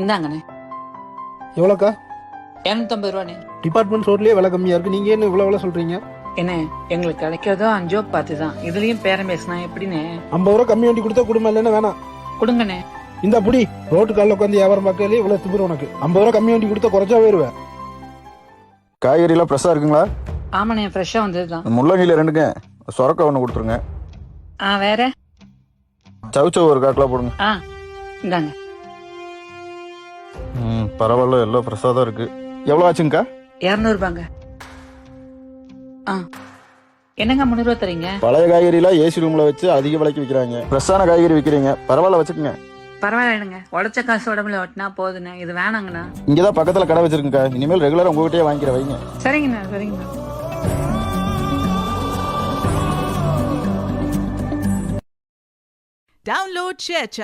இந்தாங்கண்ணே. எவ்வளோக்கா? 250 ரூபாண்ணே. Department ஸ்டோர்லயே விலை கம்மியா இருக்கு, நீங்க என்ன இவ்வளவு விலை சொல்றீங்க? என்ன எங்களுக்கு கிடைக்கிறதோ 5 பார்த்து தான், இதுலயும் பேரம் பேசினா எப்படிண்ணே? 50 ரூபா கம்மி வண்டி கொடுத்தா குடும்பம் இல்லைன்னா வேணாம். கொடுங்கண்ணே. இந்த புடி ரோட்டு காலில் உட்காந்து வியாபாரம் பார்க்கலே இவ்வளவு திமிரு உனக்கு. 50 ரூபா கம்மி வண்டி கொடுத்தா குறைச்சா போயிருவேன். காய்கறிலாம் ஃப்ரெஷ்ஷாக இருக்குங்களா? ஆமாண்ணே, ஃப்ரெஷ்ஷா வந்ததுதான். முள்ளங்கியில் 2ங்க, சொரக்காய் 1 கொடுத்துருங்க. வேற சவுச்சவ் ஒரு 1/4 கிலோ போடுங்க. இந்தாங்க. பரவாயில்ல, எல்லாம் ஃப்ரெஷ்ஷாக தான் இருக்கு. எவ்வளோ ஆச்சுங்கக்கா? 200 ரூபாங்க. என்னங்க 300 ரூபா தரீங்க? பழைய காய்கறிலாம் ஏசி ரூம்ல வச்சு அதிக விலைக்கு விற்கிறாங்க, ஃப்ரெஷ்ஷான காய்கறி விற்கிறீங்க, பரவாயில்ல வச்சுக்கோங்க. பரவாயில்லைங்க, உடச்ச காசு உடம்புல ஒட்டினா போதுண்ணே, இது வேணாங்கண்ணா. இங்கதான் பக்கத்துல கடை வச்சிருக்கேன்க்கா, இனிமேல் ரெகுலரா உங்ககிட்டயே வாங்கிக்கிற வைங்க. சரிங்கண்ணா, சரிங்கண்ணா. Download ShareChat